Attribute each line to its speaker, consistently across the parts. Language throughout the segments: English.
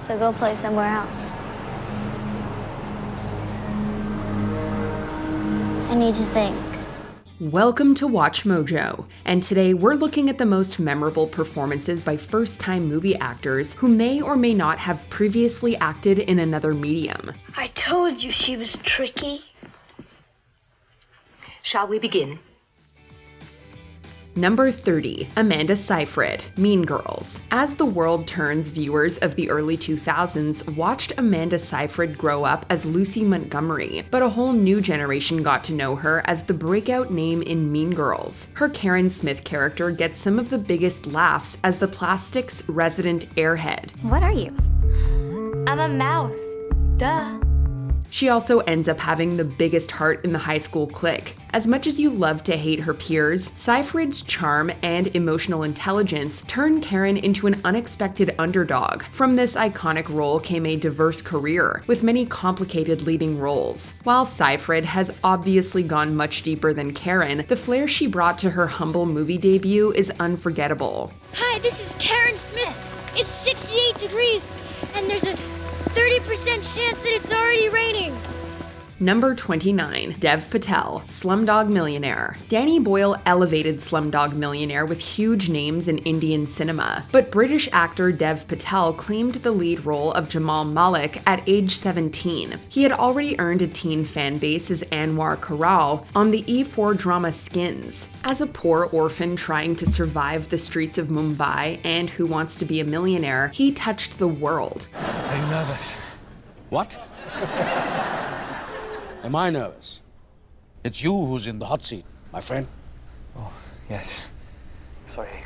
Speaker 1: so go play somewhere else. I need to think.
Speaker 2: Welcome to Watch Mojo, and today we're looking at the most memorable performances by first-time movie actors who may or may not have previously acted in another medium.
Speaker 1: I told you she was tricky.
Speaker 3: Shall we begin?
Speaker 2: Number 30, Amanda Seyfried, Mean Girls. As the world turns, viewers of the early 2000s watched Amanda Seyfried grow up as Lucy Montgomery, but a whole new generation got to know her as the breakout name in Mean Girls. Her Karen Smith character gets some of the biggest laughs as the Plastics' resident airhead.
Speaker 4: What are you? I'm a mouse. Duh.
Speaker 2: She also ends up having the biggest heart in the high school clique. As much as you love to hate her peers, Seyfried's charm and emotional intelligence turn Karen into an unexpected underdog. From this iconic role came a diverse career, with many complicated leading roles. While Seyfried has obviously gone much deeper than Karen, the flair she brought to her humble movie debut is unforgettable.
Speaker 5: Hi, this is Karen Smith. It's 68 degrees, and there's a 30% chance that it's already raining.
Speaker 2: Number 29, Dev Patel, Slumdog Millionaire. Danny Boyle elevated Slumdog Millionaire with huge names in Indian cinema, but British actor Dev Patel claimed the lead role of Jamal Malik at age 17. He had already earned a teen fan base as Anwar Karal on the E4 drama Skins. As a poor orphan trying to survive the streets of Mumbai and who wants to be a millionaire, he touched the world.
Speaker 6: Are you nervous?
Speaker 7: What? Am I nervous? It's you who's in the hot seat, my friend.
Speaker 6: Oh, yes. Sorry.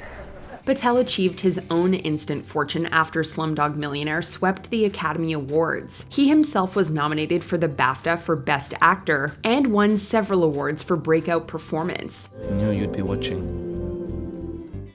Speaker 2: Patel achieved his own instant fortune after Slumdog Millionaire swept the Academy Awards. He himself was nominated for the BAFTA for Best Actor and won several awards for breakout performance.
Speaker 6: I knew you'd be watching.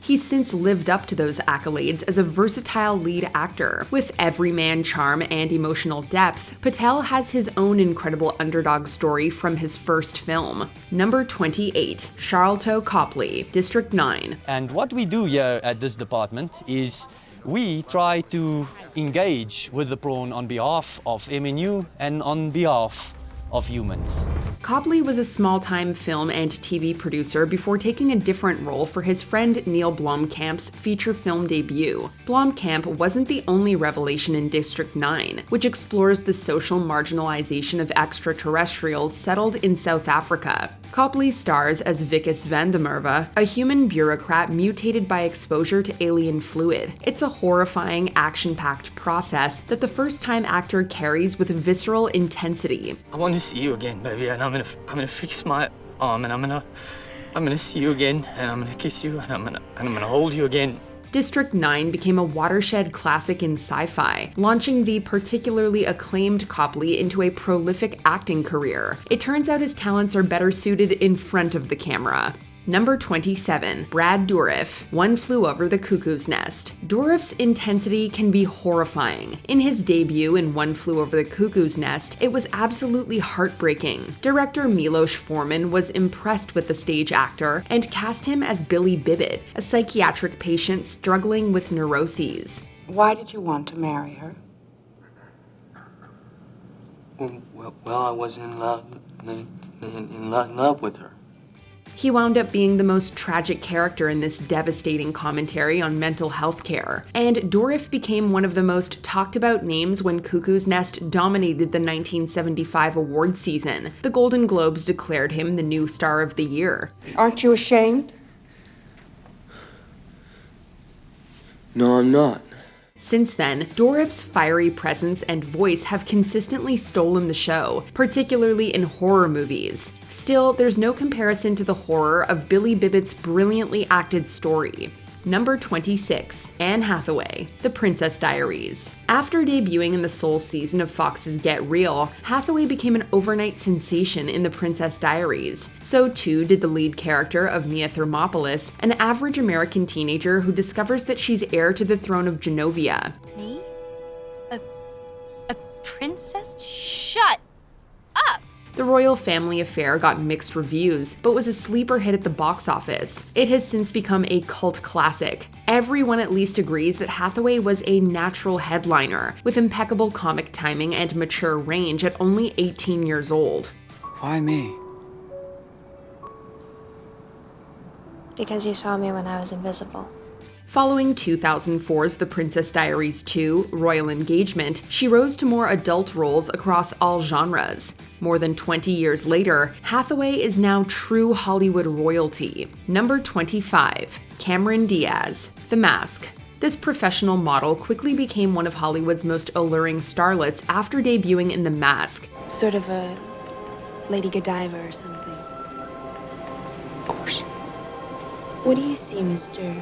Speaker 2: He's since lived up to those accolades as a versatile lead actor. With everyman charm and emotional depth, Patel has his own incredible underdog story from his first film. Number 28, Charlton Copley, District 9.
Speaker 8: And what we do here at this department is we try to engage with the prawn on behalf of MNU and on behalf of humans.
Speaker 2: Copley was a small-time film and TV producer before taking a different role for his friend Neil Blomkamp's feature film debut. Blomkamp wasn't the only revelation in District 9, which explores the social marginalization of extraterrestrials settled in South Africa. Copley stars as Vickis van der Merwe, a human bureaucrat mutated by exposure to alien fluid. It's a horrifying, action-packed process that the first-time actor carries with visceral intensity.
Speaker 9: I want to see you again, baby, and I'm gonna fix my arm, and I'm gonna see you again, and I'm gonna kiss you, and I'm gonna hold you again.
Speaker 2: District 9 became a watershed classic in sci-fi, launching the particularly acclaimed Copley into a prolific acting career. It turns out his talents are better suited in front of the camera. Number 27, Brad Dourif, One Flew Over the Cuckoo's Nest. Dourif's intensity can be horrifying. In his debut in One Flew Over the Cuckoo's Nest, it was absolutely heartbreaking. Director Milos Forman was impressed with the stage actor and cast him as Billy Bibbit, a psychiatric patient struggling with neuroses.
Speaker 10: Why did you want to marry her?
Speaker 9: Well, I was in love with her.
Speaker 2: He wound up being the most tragic character in this devastating commentary on mental health care, and Dourif became one of the most talked about names when Cuckoo's Nest dominated the 1975 award season. The Golden Globes declared him the new star of the year.
Speaker 10: Aren't you ashamed?
Speaker 9: No, I'm not.
Speaker 2: Since then, Dourif's fiery presence and voice have consistently stolen the show, particularly in horror movies. Still, there's no comparison to the horror of Billy Bibbit's brilliantly acted story. Number 26, Anne Hathaway, The Princess Diaries. After debuting in the sole season of Fox's Get Real, Hathaway became an overnight sensation in The Princess Diaries. So too did the lead character of Mia Thermopolis, an average American teenager who discovers that she's heir to the throne of Genovia.
Speaker 4: Me? A princess? Shut up!
Speaker 2: The royal family affair got mixed reviews, but was a sleeper hit at the box office. It has since become a cult classic. Everyone at least agrees that Hathaway was a natural headliner, with impeccable comic timing and mature range at only 18 years old.
Speaker 3: Why me?
Speaker 1: Because you saw me when I was invisible.
Speaker 2: Following 2004's The Princess Diaries 2, Royal Engagement, she rose to more adult roles across all genres. More than 20 years later, Hathaway is now true Hollywood royalty. Number 25, Cameron Diaz, The Mask. This professional model quickly became one of Hollywood's most alluring starlets after debuting in The Mask.
Speaker 11: Sort of a Lady Godiva or something.
Speaker 3: Of course.
Speaker 11: What do you see, Mr.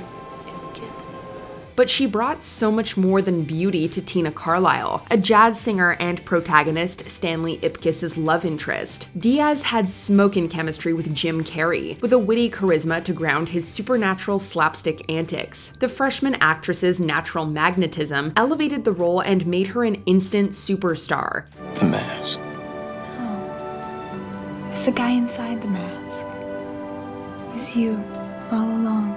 Speaker 11: Ipkiss?
Speaker 2: But she brought so much more than beauty to Tina Carlisle, a jazz singer and protagonist, Stanley Ipkiss's love interest. Diaz had smoking chemistry with Jim Carrey, with a witty charisma to ground his supernatural slapstick antics. The freshman actress's natural magnetism elevated the role and made her an instant superstar.
Speaker 3: The Mask.
Speaker 11: Oh. It's the guy inside the mask. It's you, all along.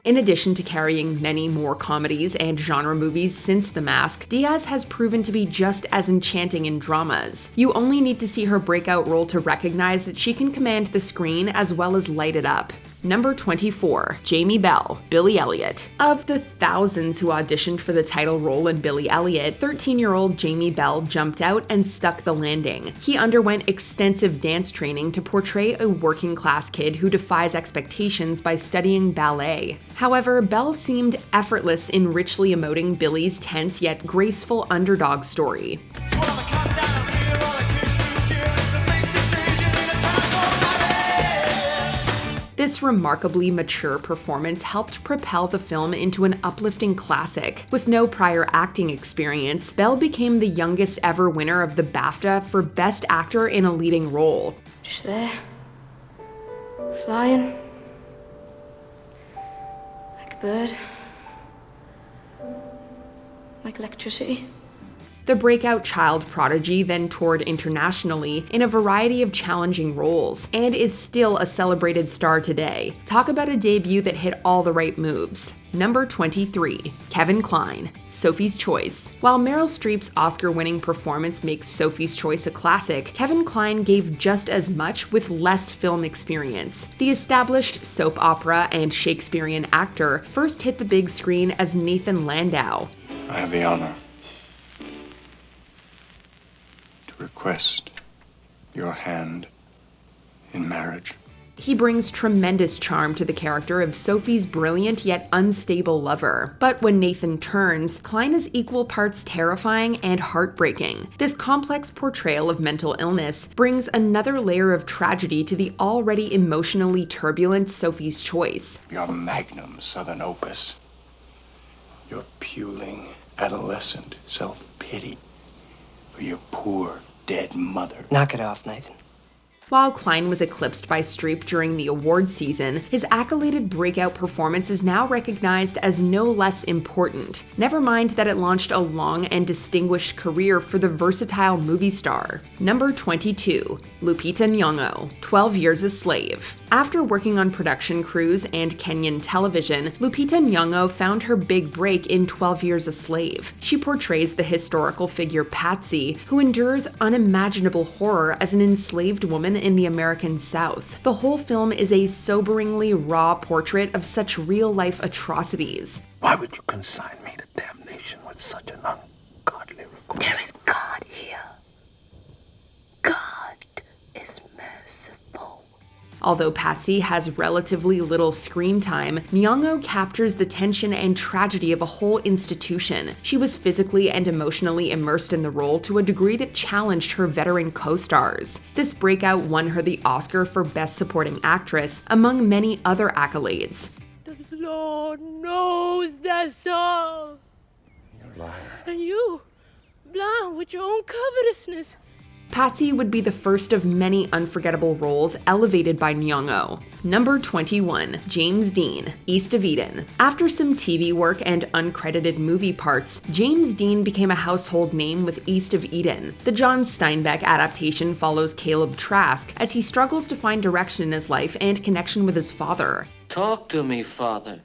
Speaker 2: In addition to carrying many more comedies and genre movies since The Mask, Diaz has proven to be just as enchanting in dramas. You only need to see her breakout role to recognize that she can command the screen as well as light it up. Number 24, Jamie Bell, Billy Elliot. Of the thousands who auditioned for the title role in Billy Elliot, 13-year-old Jamie Bell jumped out and stuck the landing. He underwent extensive dance training to portray a working-class kid who defies expectations by studying ballet. However, Bell seemed effortless in richly emoting Billy's tense yet graceful underdog story. This remarkably mature performance helped propel the film into an uplifting classic. With no prior acting experience, Bell became the youngest ever winner of the BAFTA for Best Actor in a Leading Role.
Speaker 12: Just there, flying, like a bird, like electricity.
Speaker 2: The breakout child prodigy then toured internationally in a variety of challenging roles, and is still a celebrated star today. Talk about a debut that hit all the right moves. Number 23, Kevin Klein, Sophie's Choice. While Meryl Streep's Oscar-winning performance makes Sophie's Choice a classic, Kevin Klein gave just as much with less film experience. The established soap opera and Shakespearean actor first hit the big screen as Nathan Landau.
Speaker 3: I have the honor to request your hand in marriage.
Speaker 2: He brings tremendous charm to the character of Sophie's brilliant yet unstable lover. But when Nathan turns, Klein is equal parts terrifying and heartbreaking. This complex portrayal of mental illness brings another layer of tragedy to the already emotionally turbulent Sophie's Choice.
Speaker 3: Your magnum southern opus. Your puling adolescent self-pity for your poor dead mother.
Speaker 13: Knock it off, Nathan.
Speaker 2: While Klein was eclipsed by Streep during the awards season, his accoladed breakout performance is now recognized as no less important. Never mind that it launched a long and distinguished career for the versatile movie star. Number 22, Lupita Nyong'o, 12 Years a Slave. After working on production crews and Kenyan television, Lupita Nyong'o found her big break in 12 Years a Slave. She portrays the historical figure Patsy, who endures unimaginable horror as an enslaved woman in the American South. The whole film is a soberingly raw portrait of such real-life atrocities.
Speaker 14: Why would you consign me to damnation with such an ungodly request?
Speaker 12: There is God here. God is merciful.
Speaker 2: Although Patsy has relatively little screen time, Nyong'o captures the tension and tragedy of a whole institution. She was physically and emotionally immersed in the role to a degree that challenged her veteran co-stars. This breakout won her the Oscar for Best Supporting Actress, among many other accolades.
Speaker 5: The Lord knows that's all.
Speaker 14: You're a liar.
Speaker 5: And you, blind with your own covetousness.
Speaker 2: Patsy would be the first of many unforgettable roles elevated by Nyongo. Number 21, James Dean, East of Eden. After some TV work and uncredited movie parts, James Dean became a household name with East of Eden. The John Steinbeck adaptation follows Caleb Trask as he struggles to find direction in his life and connection with his father.
Speaker 13: Talk to me, Father.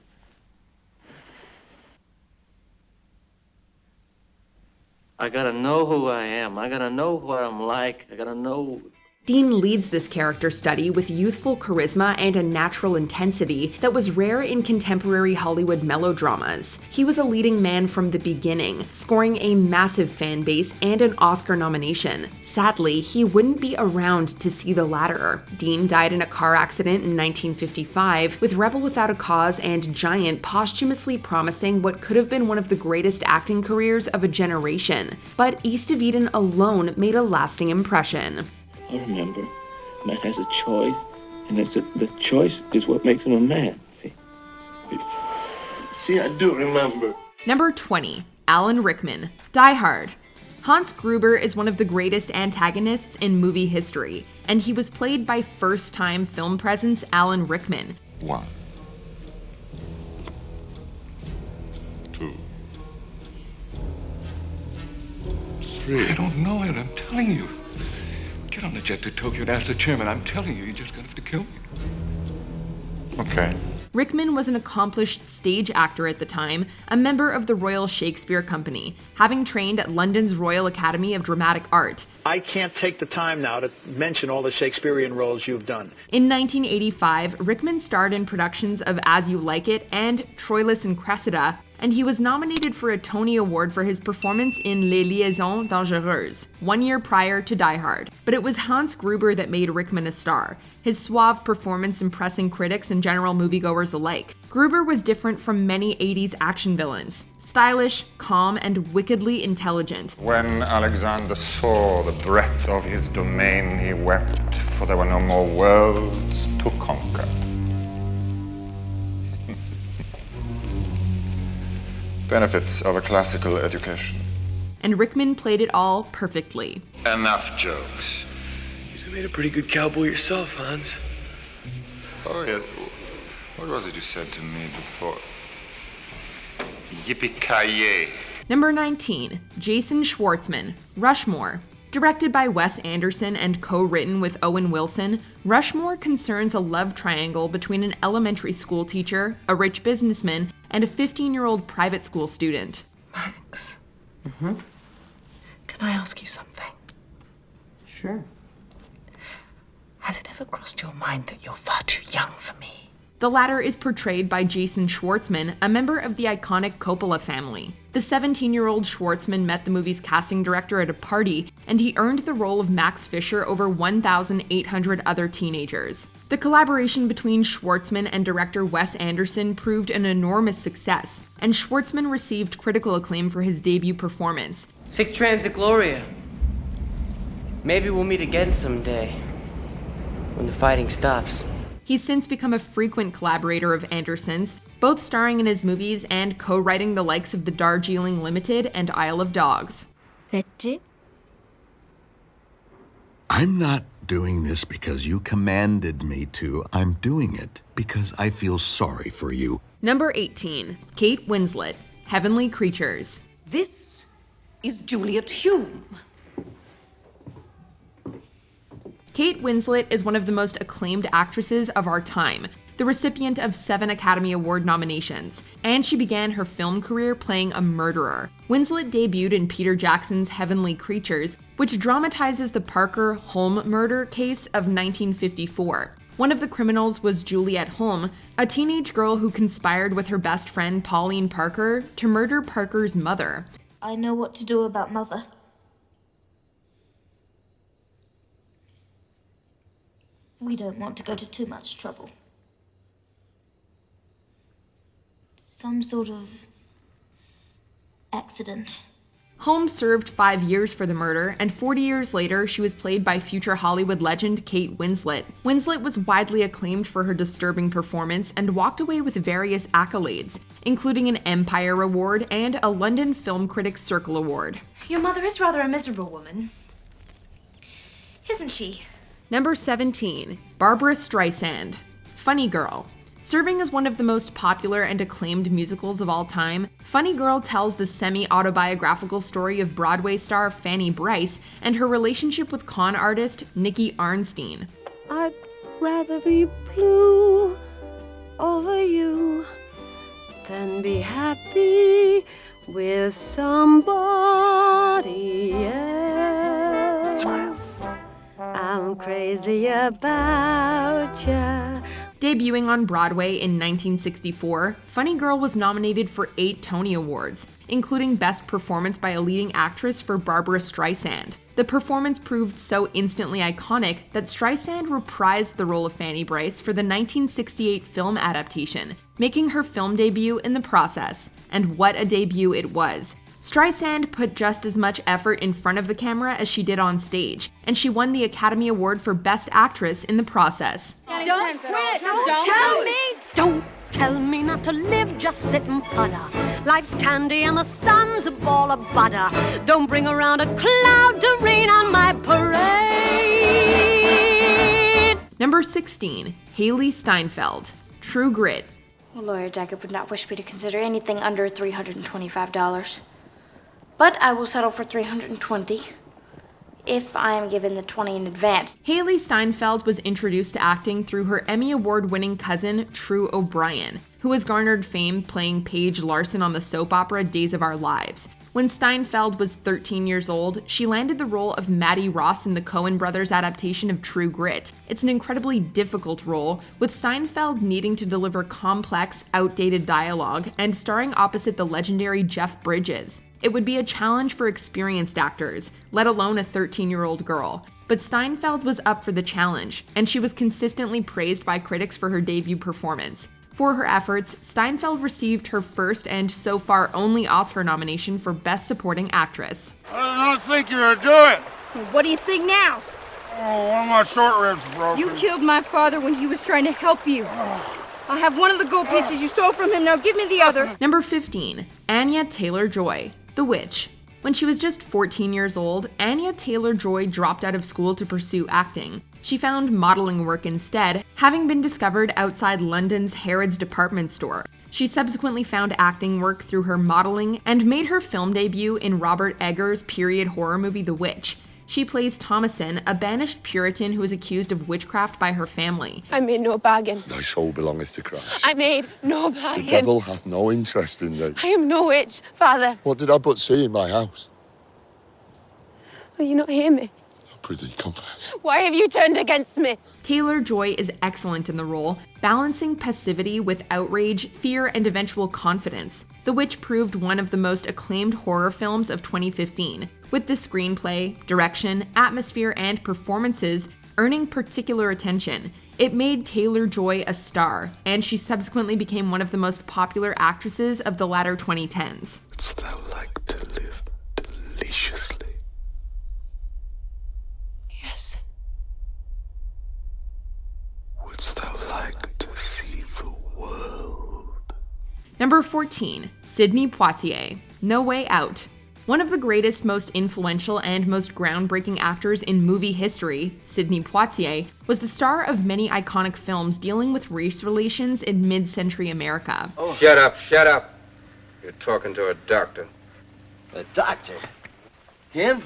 Speaker 13: I gotta know who I am. I gotta know what I'm like. I gotta know.
Speaker 2: Dean leads this character study with youthful charisma and a natural intensity that was rare in contemporary Hollywood melodramas. He was a leading man from the beginning, scoring a massive fan base and an Oscar nomination. Sadly, he wouldn't be around to see the latter. Dean died in a car accident in 1955, with Rebel Without a Cause and Giant posthumously promising what could have been one of the greatest acting careers of a generation. But East of Eden alone made a lasting impression.
Speaker 15: I remember, man has a choice, and the choice is what makes him a man. See, I do remember.
Speaker 2: Number 20, Alan Rickman, Die Hard. Hans Gruber is one of the greatest antagonists in movie history, and he was played by first-time film presence Alan Rickman.
Speaker 14: 1, 2, 3.
Speaker 3: I don't know it, I'm telling you. Get on the jet to Tokyo and ask the chairman. I'm telling you, you're just gonna have to kill me.
Speaker 14: Okay.
Speaker 2: Rickman was an accomplished stage actor at the time, a member of the Royal Shakespeare Company, having trained at London's Royal Academy of Dramatic Art.
Speaker 16: I can't take the time now to mention all the Shakespearean roles you've done.
Speaker 2: In 1985, Rickman starred in productions of As You Like It and Troilus and Cressida, and he was nominated for a Tony Award for his performance in Les Liaisons Dangereuses, 1 year prior to Die Hard. But it was Hans Gruber that made Rickman a star, his suave performance impressing critics and general moviegoers alike. Gruber was different from many 80s action villains. Stylish, calm, and wickedly intelligent.
Speaker 14: When Alexander saw the breadth of his domain, he wept, for there were no more worlds to conquer. Benefits of a classical education.
Speaker 2: And Rickman played it all perfectly.
Speaker 14: Enough jokes.
Speaker 3: You made a pretty good cowboy yourself, Hans.
Speaker 14: Oh, yes. What was it you said to me before? Yippee-ki-yay.
Speaker 2: Number 19, Jason Schwartzman, Rushmore. Directed by Wes Anderson and co-written with Owen Wilson, Rushmore concerns a love triangle between an elementary school teacher, a rich businessman, and a 15-year-old private school student.
Speaker 11: Max. Mm-hmm. Can I ask you something?
Speaker 2: Sure.
Speaker 11: Has it ever crossed your mind that you're far too young for me?
Speaker 2: The latter is portrayed by Jason Schwartzman, a member of the iconic Coppola family. The 17-year-old Schwartzman met the movie's casting director at a party, and he earned the role of Max Fisher over 1,800 other teenagers. The collaboration between Schwartzman and director Wes Anderson proved an enormous success, and Schwartzman received critical acclaim for his debut performance.
Speaker 13: Sic transit Gloria. Maybe we'll meet again someday, when the fighting stops.
Speaker 2: He's since become a frequent collaborator of Anderson's, both starring in his movies and co-writing the likes of The Darjeeling Limited and Isle of Dogs.
Speaker 5: That's it?
Speaker 17: I'm not doing this because you commanded me to. I'm doing it because I feel sorry for you.
Speaker 2: Number 18, Kate Winslet, Heavenly Creatures.
Speaker 12: This is Juliet Hume.
Speaker 2: Kate Winslet is one of the most acclaimed actresses of our time, the recipient of 7 Academy Award nominations, and she began her film career playing a murderer. Winslet debuted in Peter Jackson's Heavenly Creatures, which dramatizes the Parker Holm murder case of 1954. One of the criminals was Juliet Holm, a teenage girl who conspired with her best friend Pauline Parker to murder Parker's mother.
Speaker 5: I know what to do about Mother. We don't want to go to too much trouble. Some sort of accident.
Speaker 2: Holmes served 5 years for the murder, and 40 years later, she was played by future Hollywood legend Kate Winslet. Winslet was widely acclaimed for her disturbing performance and walked away with various accolades, including an Empire Award and a London Film Critics Circle Award.
Speaker 4: Your mother is rather a miserable woman. Isn't she?
Speaker 2: Number 17, Barbra Streisand, Funny Girl. Serving as one of the most popular and acclaimed musicals of all time, Funny Girl tells the semi-autobiographical story of Broadway star Fanny Brice and her relationship with con artist Nicky Arnstein.
Speaker 18: I'd rather be blue over you than be happy with somebody else. I'm crazy about ya.
Speaker 2: Debuting on Broadway in 1964, Funny Girl was nominated for 8 Tony Awards, including Best Performance by a Leading Actress for Barbra Streisand. The performance proved so instantly iconic that Streisand reprised the role of Fanny Brice for the 1968 film adaptation, making her film debut in the process. And what a debut it was! Streisand put just as much effort in front of the camera as she did on stage, and she won the Academy Award for Best Actress in the process.
Speaker 18: Don't quit! Don't tell me not to live, just sit and putter. Life's candy and the sun's a ball of butter. Don't bring around a cloud to rain on my parade.
Speaker 2: Number 16, Haley Steinfeld, True Grit.
Speaker 5: Well, Lawyer Jacob would not wish me to consider anything under $325. But I will settle for $320 if I am given the $20 in advance.
Speaker 2: Haley Steinfeld was introduced to acting through her Emmy Award-winning cousin, True O'Brien, who has garnered fame playing Paige Larson on the soap opera Days of Our Lives. When Steinfeld was 13 years old, she landed the role of Maddie Ross in the Coen brothers' adaptation of True Grit. It's an incredibly difficult role, with Steinfeld needing to deliver complex, outdated dialogue and starring opposite the legendary Jeff Bridges. It would be a challenge for experienced actors, let alone a 13-year-old girl. But Steinfeld was up for the challenge, and she was consistently praised by critics for her debut performance. For her efforts, Steinfeld received her first and so far only Oscar nomination for Best Supporting Actress.
Speaker 19: I don't think you're gonna do it.
Speaker 20: What do you think now?
Speaker 19: Oh, one of my short ribs broken.
Speaker 20: You killed my father when he was trying to help you. I have one of the gold pieces you stole from him. Now give me the other.
Speaker 2: Number 15, Anya Taylor-Joy, The Witch. When she was just 14 years old, Anya Taylor-Joy dropped out of school to pursue acting. She found modeling work instead, having been discovered outside London's Harrods department store. She subsequently found acting work through her modeling and made her film debut in Robert Eggers' period horror movie The Witch. She plays Thomasin, a banished Puritan who is accused of witchcraft by her family.
Speaker 20: I made no bargain.
Speaker 21: Thy soul belongeth to Christ.
Speaker 20: I made no bargain.
Speaker 21: The devil hath no interest in thee.
Speaker 20: I am no witch, Father.
Speaker 21: What did I but see in my house?
Speaker 20: Will you not hear me?
Speaker 21: Prithee, confess.
Speaker 20: Why have you turned against me?
Speaker 2: Taylor-Joy is excellent in the role, balancing passivity with outrage, fear, and eventual confidence. The Witch proved one of the most acclaimed horror films of 2015, with the screenplay, direction, atmosphere, and performances earning particular attention. It made Taylor-Joy a star, and she subsequently became one of the most popular actresses of the latter 2010s.
Speaker 21: Wouldst thou like to live deliciously?
Speaker 20: Yes.
Speaker 21: Wouldst thou like to see the world?
Speaker 2: Number 14, Sidney Poitier, No Way Out. One of the greatest, most influential, and most groundbreaking actors in movie history, Sidney Poitier, was the star of many iconic films dealing with race relations in mid-century America.
Speaker 22: Oh. Shut up, shut up. You're talking to a doctor.
Speaker 23: A doctor? Him?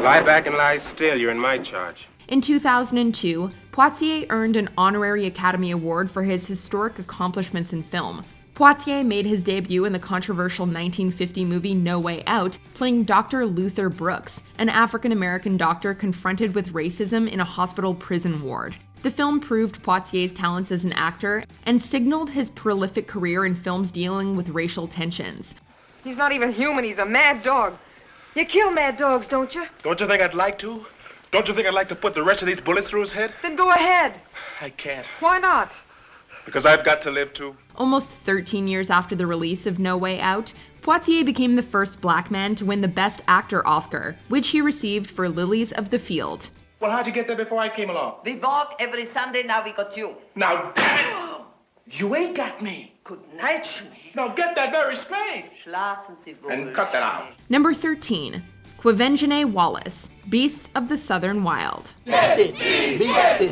Speaker 22: Lie back and lie still. You're in my charge.
Speaker 2: In 2002, Poitier earned an honorary Academy Award for his historic accomplishments in film. Poitier made his debut in the controversial 1950 movie No Way Out, playing Dr. Luther Brooks, an African-American doctor confronted with racism in a hospital prison ward. The film proved Poitier's talents as an actor and signaled his prolific career in films dealing with racial tensions.
Speaker 24: He's not even human, he's a mad dog. You kill mad dogs, don't you?
Speaker 25: Don't you think I'd like to? Don't you think I'd like to put the rest of these bullets through his head?
Speaker 24: Then go ahead.
Speaker 25: I can't.
Speaker 24: Why not?
Speaker 25: Because I've got to live too.
Speaker 2: Almost 13 years after the release of No Way Out, Poitier became the first black man to win the Best Actor Oscar, which he received for Lilies of the Field.
Speaker 25: Well, how'd you get there before I came along?
Speaker 12: We walk every Sunday, now we got you.
Speaker 25: Now, damn it! You ain't got me.
Speaker 12: Good night, Schmidt.
Speaker 25: Now get that very straight.
Speaker 12: Schlafen Sie wohl.
Speaker 25: And cut that out.
Speaker 2: Number 13, Quvenzhané Wallis, Beasts of the Southern Wild.
Speaker 19: Beast it!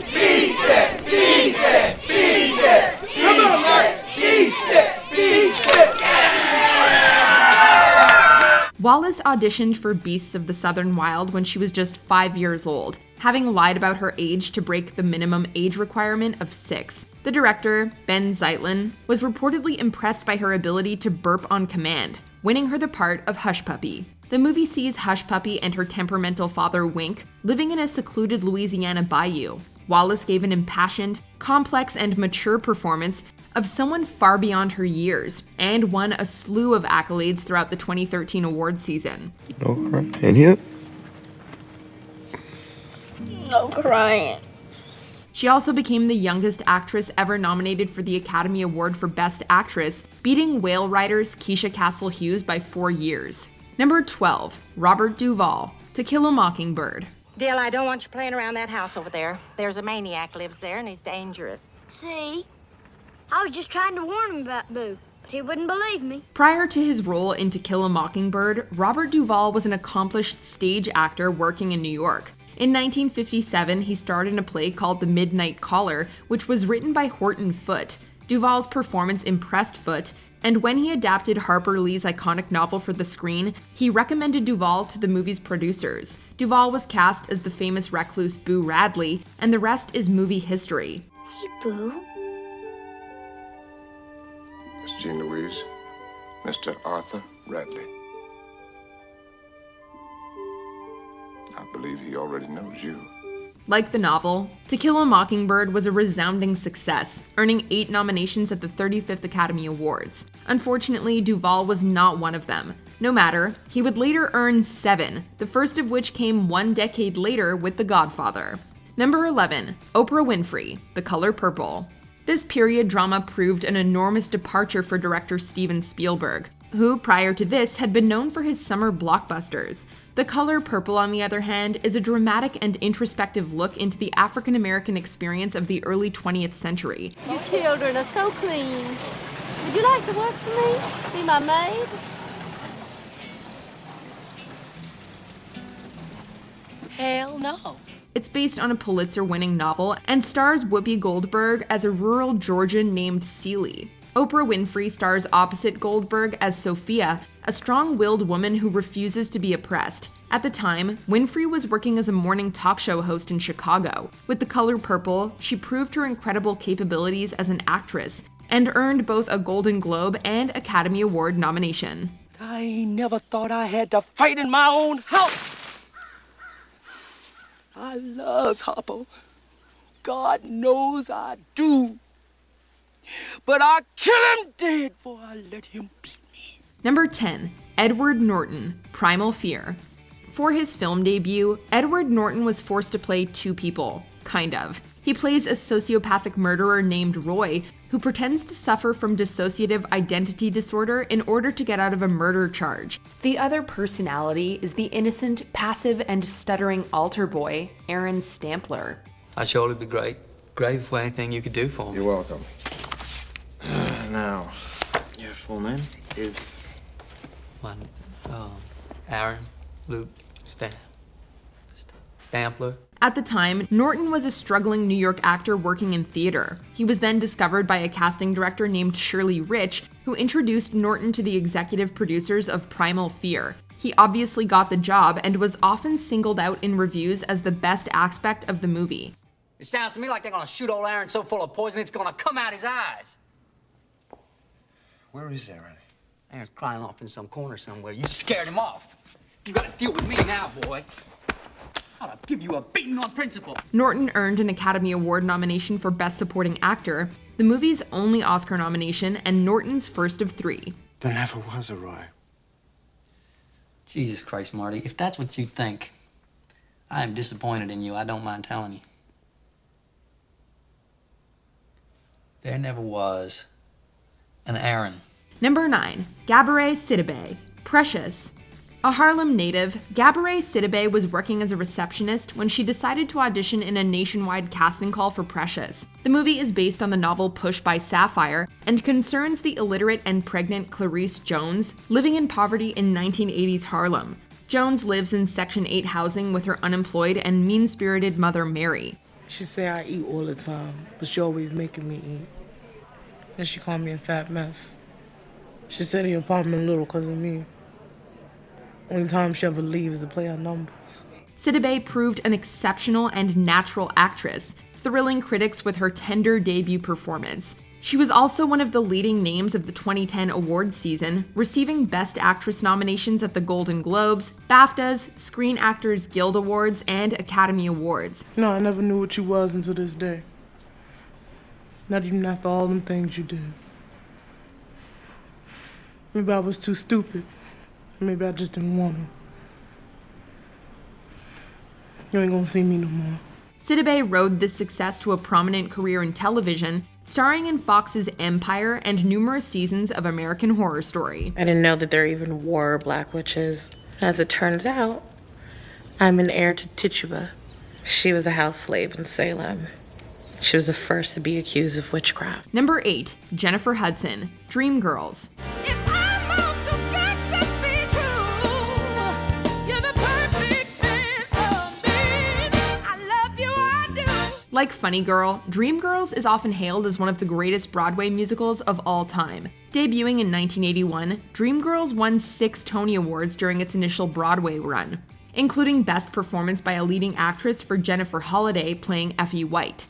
Speaker 19: Come on, Mark! Beast it!
Speaker 2: Wallis auditioned for Beasts of the Southern Wild when she was just 5 years old, having lied about her age to break the minimum age requirement of 6. The director, Ben Zeitlin, was reportedly impressed by her ability to burp on command, winning her the part of Hush Puppy. The movie sees Hush Puppy and her temperamental father Wink living in a secluded Louisiana bayou. Wallis gave an impassioned, complex, and mature performance of someone far beyond her years, and won a slew of accolades throughout the 2013 award season.
Speaker 21: No crying here.
Speaker 5: No crying.
Speaker 2: She also became the youngest actress ever nominated for the Academy Award for Best Actress, beating Whale writers Keisha Castle-Hughes by 4 years. Number 12, Robert Duvall, To Kill a Mockingbird.
Speaker 6: Dale, I don't want you playing around that house over there. There's a maniac lives there, and he's dangerous.
Speaker 5: See? I was just trying to warn him about Boo, but he wouldn't believe me.
Speaker 2: Prior to his role in To Kill a Mockingbird, Robert Duvall was an accomplished stage actor working in New York. In 1957, he starred in a play called The Midnight Caller, which was written by Horton Foote. Duvall's performance impressed Foote, and when he adapted Harper Lee's iconic novel for the screen, he recommended Duvall to the movie's producers. Duvall was cast as the famous recluse Boo Radley, and the rest is movie history.
Speaker 5: Hey, Boo.
Speaker 3: Miss Jean Louise, Mr. Arthur Radley. I believe he already knows you.
Speaker 2: Like the novel, To Kill a Mockingbird was a resounding success, earning 8 nominations at the 35th Academy Awards. Unfortunately, Duvall was not one of them. No matter, he would later earn 7, the first of which came 1 decade later with The Godfather. Number 11, Oprah Winfrey, The Color Purple. This period drama proved an enormous departure for director Steven Spielberg, who, prior to this, had been known for his summer blockbusters. The Color Purple, on the other hand, is a dramatic and introspective look into the African-American experience of the early 20th century.
Speaker 18: You children are so clean. Would you like to work for me? Be my maid? Hell no.
Speaker 2: It's based on a Pulitzer-winning novel and stars Whoopi Goldberg as a rural Georgian named Celie. Oprah Winfrey stars opposite Goldberg as Sophia, a strong-willed woman who refuses to be oppressed. At the time, Winfrey was working as a morning talk show host in Chicago. With The Color Purple, she proved her incredible capabilities as an actress and earned both a Golden Globe and Academy Award nomination.
Speaker 7: I never thought I had to fight in my own house. I loves Hopper. God knows I do. But I kill him dead before I let him beat me.
Speaker 2: Number 10, Edward Norton, Primal Fear. For his film debut, Edward Norton was forced to play 2 people, kind of. He plays a sociopathic murderer named Roy, who pretends to suffer from dissociative identity disorder in order to get out of a murder charge. The other personality is the innocent, passive, and stuttering altar boy, Aaron Stampler.
Speaker 8: I'd surely be grateful for anything you could do for me.
Speaker 23: You're welcome. Now, your full name is?
Speaker 8: Aaron Luke Stampler.
Speaker 2: At the time, Norton was a struggling New York actor working in theater. He was then discovered by a casting director named Shirley Rich, who introduced Norton to the executive producers of Primal Fear. He obviously got the job and was often singled out in reviews as the best aspect of the movie.
Speaker 8: It sounds to me like they're gonna shoot old Aaron so full of poison it's gonna come out his eyes.
Speaker 23: Where is Aaron?
Speaker 8: Aaron's crying off in some corner somewhere. You scared him off. You gotta deal with me now, boy. I'll give you a beating on principle.
Speaker 2: Norton earned an Academy Award nomination for Best Supporting Actor, the movie's only Oscar nomination and Norton's first of 3.
Speaker 23: There never was a Roy.
Speaker 8: Jesus Christ, Marty, if that's what you think, I am disappointed in you. I don't mind telling you. There never was an Aaron.
Speaker 2: Number 9, Gabi Cay Precious. A Harlem native, Gabi Cay was working as a receptionist when she decided to audition in a nationwide casting call for Precious. The movie is based on the novel Push by Sapphire and concerns the illiterate and pregnant Clarice Jones living in poverty in 1980s Harlem. Jones lives in Section 8 housing with her unemployed and mean-spirited mother, Mary.
Speaker 7: She say I eat all the time, but she always making me eat. And she called me a fat mess. She said the apartment little because of me. Only time she ever leaves to play her numbers.
Speaker 2: Sidibe proved an exceptional and natural actress, thrilling critics with her tender debut performance. She was also one of the leading names of the 2010 awards season, receiving Best Actress nominations at the Golden Globes, BAFTAs, Screen Actors Guild Awards, and Academy Awards.
Speaker 7: No, I never knew what you was until this day. Not even after all them things you did. Maybe I was too stupid. Maybe I just didn't want to. You ain't gonna see me no more.
Speaker 2: Sidibe rode this success to a prominent career in television, starring in Fox's Empire and numerous seasons of American Horror Story.
Speaker 7: I didn't know that there even were black witches. As it turns out, I'm an heir to Tituba. She was a house slave in Salem. She was the first to be accused of witchcraft.
Speaker 2: Number 8, Jennifer Hudson, Dreamgirls. Like Funny Girl, Dreamgirls is often hailed as one of the greatest Broadway musicals of all time. Debuting in 1981, Dreamgirls won 6 Tony Awards during its initial Broadway run, including Best Performance by a Leading Actress for Jennifer Holliday playing Effie White.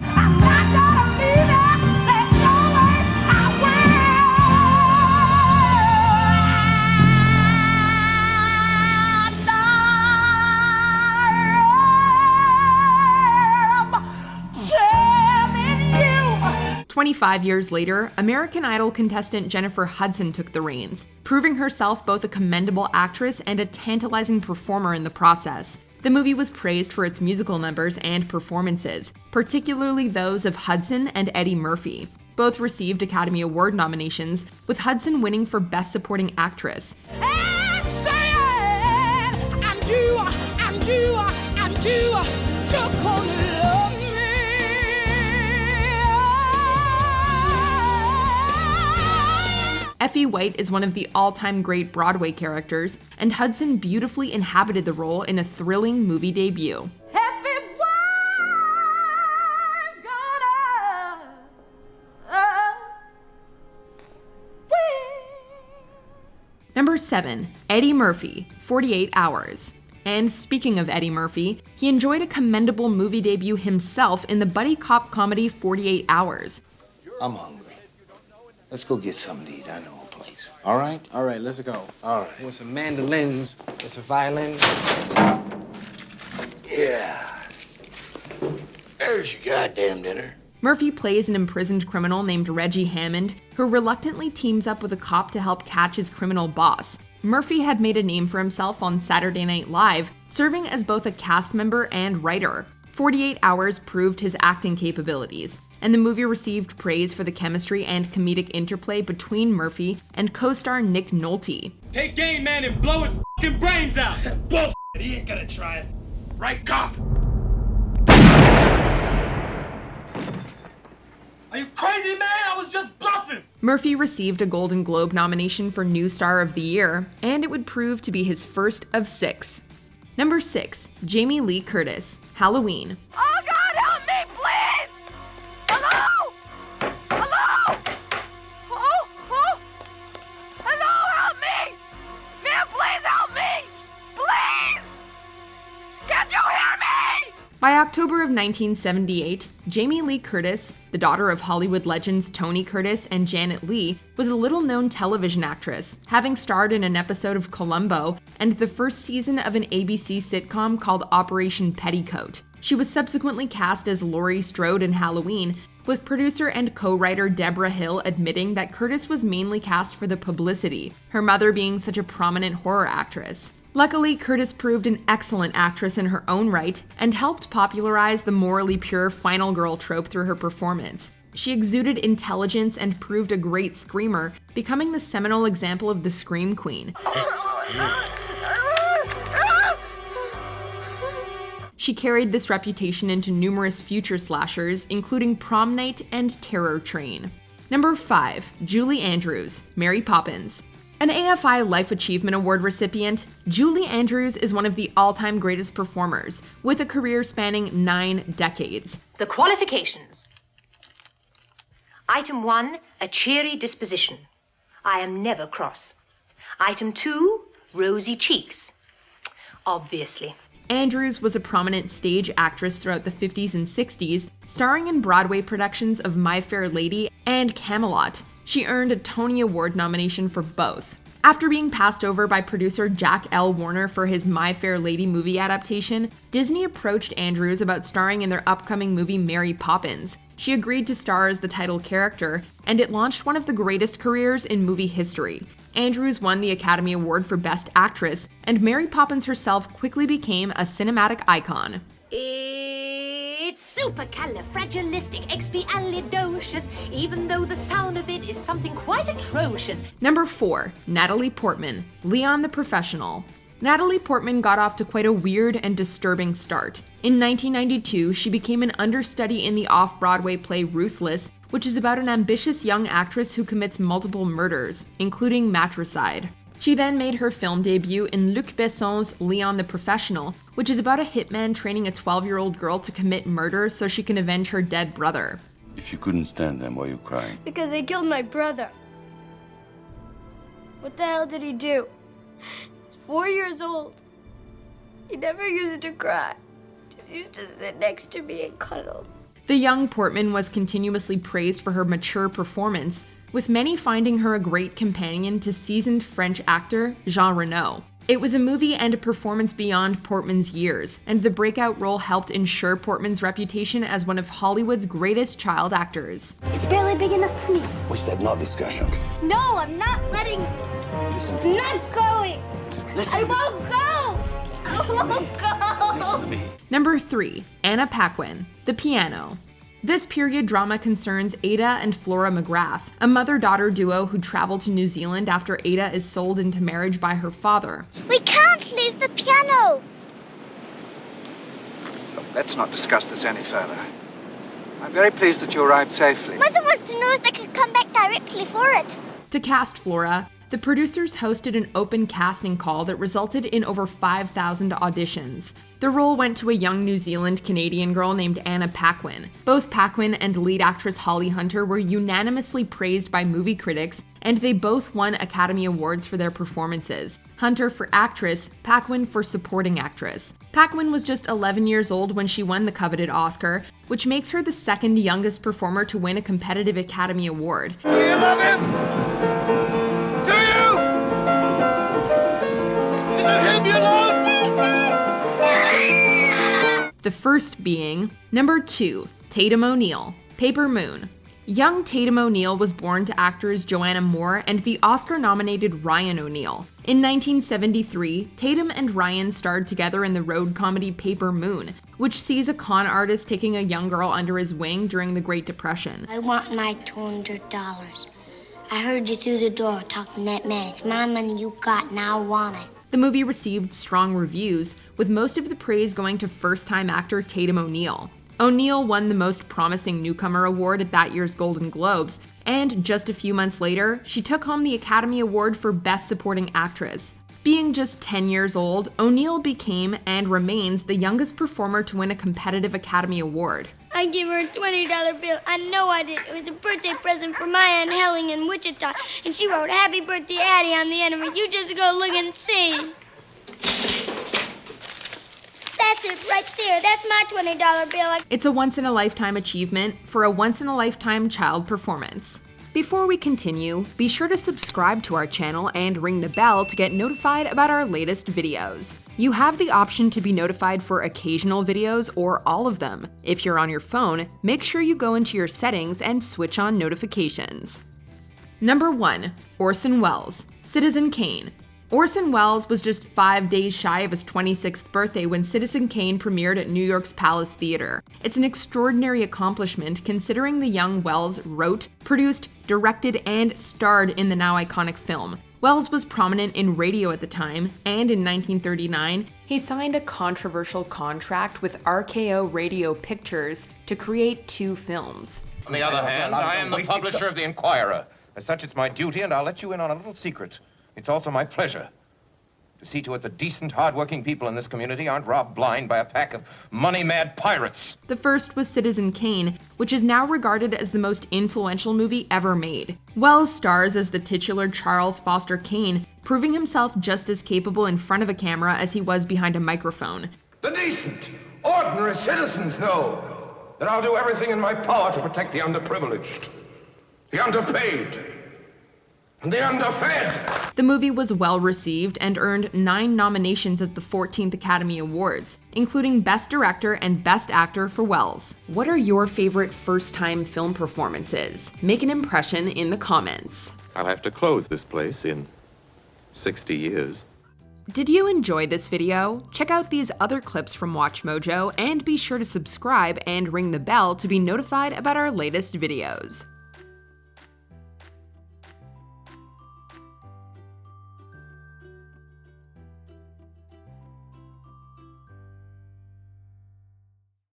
Speaker 2: "25 years later, American Idol contestant Jennifer Hudson took the reins, proving herself both a commendable actress and a tantalizing performer in the process. The movie was praised for its musical numbers and performances, particularly those of Hudson and Eddie Murphy. Both received Academy Award nominations, with Hudson winning for Best Supporting Actress. Effie White is one of the all-time great Broadway characters, and Hudson beautifully inhabited the role in a thrilling movie debut. Number 7, Eddie Murphy, 48 Hours. And speaking of Eddie Murphy, he enjoyed a commendable movie debut himself in the buddy cop comedy 48 Hours.
Speaker 1: I'm hungry. Let's go get something to eat. I know a place. All right?
Speaker 23: All right, let's go.
Speaker 1: All right.
Speaker 23: With some mandolins, with some violins.
Speaker 1: Yeah. There's your goddamn dinner.
Speaker 2: Murphy plays an imprisoned criminal named Reggie Hammond, who reluctantly teams up with a cop to help catch his criminal boss. Murphy had made a name for himself on Saturday Night Live, serving as both a cast member and writer. 48 Hours proved his acting capabilities, and the movie received praise for the chemistry and comedic interplay between Murphy and co-star Nick Nolte.
Speaker 9: Take Game Man and blow his fucking brains out!
Speaker 1: Bullshit, he ain't gonna try it. Right, cop?
Speaker 9: Are you crazy, man? I was just bluffing!
Speaker 2: Murphy received a Golden Globe nomination for New Star of the Year, and it would prove to be his first of 6. Number 6, Jamie Lee Curtis, Halloween.
Speaker 19: Oh, God, help me, please! Hello? Hello? Oh? Hello, help me! Man, please help me! Please! Can't you hear me?
Speaker 2: By October of 1978, Jamie Lee Curtis, the daughter of Hollywood legends Tony Curtis and Janet Leigh, was a little-known television actress, having starred in an episode of Columbo and the first season of an ABC sitcom called Operation Petticoat. She was subsequently cast as Laurie Strode in Halloween, with producer and co-writer Deborah Hill admitting that Curtis was mainly cast for the publicity, her mother being such a prominent horror actress. Luckily, Curtis proved an excellent actress in her own right and helped popularize the morally pure final girl trope through her performance. She exuded intelligence and proved a great screamer, becoming the seminal example of the Scream Queen. She carried this reputation into numerous future slashers, including Prom Night and Terror Train. Number 5, Julie Andrews, Mary Poppins. An AFI Life Achievement Award recipient, Julie Andrews is one of the all-time greatest performers, with a career spanning 9 decades.
Speaker 10: The qualifications. Item 1, a cheery disposition. I am never cross. Item 2, rosy cheeks. Obviously.
Speaker 2: Andrews was a prominent stage actress throughout the 50s and 60s, starring in Broadway productions of My Fair Lady and Camelot. She earned a Tony Award nomination for both. After being passed over by producer Jack L. Warner for his My Fair Lady movie adaptation, Disney approached Andrews about starring in their upcoming movie Mary Poppins. She agreed to star as the title character, and it launched one of the greatest careers in movie history. Andrews won the Academy Award for Best Actress, and Mary Poppins herself quickly became a cinematic icon.
Speaker 10: It's supercalifragilisticexpialidocious, even though the sound of it is something quite atrocious.
Speaker 2: Number 4, Natalie Portman, Léon the Professional. Natalie Portman got off to quite a weird and disturbing start. In 1992, she became an understudy in the off-Broadway play Ruthless, which is about an ambitious young actress who commits multiple murders, including matricide. She then made her film debut in Luc Besson's Léon the Professional, which is about a hitman training a 12-year-old girl to commit murder so she can avenge her dead brother.
Speaker 11: If you couldn't stand them, why are you crying?
Speaker 20: Because they killed my brother. What the hell did he do? He's 4 years old. He never used to cry. Just used to sit next to me and cuddle.
Speaker 2: The young Portman was continuously praised for her mature performance, with many finding her a great companion to seasoned French actor Jean Reno. It was a movie and a performance beyond Portman's years, and the breakout role helped ensure Portman's reputation as one of Hollywood's greatest child actors.
Speaker 20: It's barely big enough for me.
Speaker 11: We said no discussion.
Speaker 20: No, I'm not letting...
Speaker 11: Listen to
Speaker 20: I'm
Speaker 11: me.
Speaker 20: not going.
Speaker 11: Listen
Speaker 20: I
Speaker 11: to me.
Speaker 20: won't go. I won't go.
Speaker 11: Listen to me.
Speaker 2: Number 3, Anna Paquin, The Piano. This period drama concerns Ada and Flora McGrath, a mother-daughter duo who travel to New Zealand after Ada is sold into marriage by her father.
Speaker 20: We can't leave the piano.
Speaker 14: Look, let's not discuss this any further. I'm very pleased that you arrived safely.
Speaker 20: Mother wants to know if they could come back directly for it.
Speaker 2: To cast Flora, the producers hosted an open casting call that resulted in over 5,000 auditions. The role went to a young New Zealand-Canadian girl named Anna Paquin. Both Paquin and lead actress Holly Hunter were unanimously praised by movie critics, and they both won Academy Awards for their performances. Hunter for actress, Paquin for supporting actress. Paquin was just 11 years old when she won the coveted Oscar, which makes her the second youngest performer to win a competitive Academy Award.
Speaker 9: Do you love him? Do you? Is it him you love?
Speaker 2: The first being number 2, Tatum ONeal, Paper Moon. Young Tatum ONeal was born to actors Joanna Moore and the Oscar-nominated Ryan O'Neal. In 1973, Tatum and Ryan starred together in the road comedy Paper Moon, which sees a con artist taking a young girl under his wing during the Great Depression.
Speaker 15: I want my $200. I heard you through the door talking that man. It's my money you got, and I want it.
Speaker 2: The movie received strong reviews, with most of the praise going to first-time actor Tatum ONeal. ONeal won the Most Promising Newcomer Award at that year's Golden Globes, and just a few months later, she took home the Academy Award for Best Supporting Actress. Being just 10 years old, ONeal became and remains the youngest performer to win a competitive Academy Award.
Speaker 20: I gave her a $20 bill. I know I did. It was a birthday present for my Aunt Helen in Wichita, and she wrote "Happy Birthday, Addie" on the end of it. You just go look and see. That's it right there. That's my $20 bill.
Speaker 2: It's a once-in-a-lifetime achievement for a once-in-a-lifetime child performance. Before we continue, be sure to subscribe to our channel and ring the bell to get notified about our latest videos. You have the option to be notified for occasional videos or all of them. If you're on your phone, make sure you go into your settings and switch on notifications. Number 1, Orson Wells, Citizen Kane. Orson Wells was just 5 days shy of his 26th birthday when Citizen Kane premiered at New York's Palace Theater. It's an extraordinary accomplishment considering the young Wells wrote, produced, directed, and starred in the now iconic film. Wells was prominent in radio at the time, and in 1939, he signed a controversial contract with RKO Radio Pictures to create 2 films.
Speaker 16: On the other hand, I am the publisher of the Inquirer. As such, it's my duty, and I'll let you in on a little secret.
Speaker 4: It's also my pleasure to see to it that decent, hard-working people in this community aren't robbed blind by a pack of money-mad pirates.
Speaker 2: The first was Citizen Kane, which is now regarded as the most influential movie ever made. Wells stars as the titular Charles Foster Kane, proving himself just as capable in front of a camera as he was behind a microphone.
Speaker 4: The decent, ordinary citizens know that I'll do everything in my power to protect the underprivileged, the underpaid, and the underfed.
Speaker 2: The movie was well received and earned 9 nominations at the 14th Academy Awards, including Best Director and Best Actor for Wells. What are your favorite first-time film performances? Make an impression in the comments.
Speaker 13: I'll have to close this place in 60 years.
Speaker 2: Did you enjoy this video? Check out these other clips from WatchMojo and be sure to subscribe and ring the bell to be notified about our latest videos.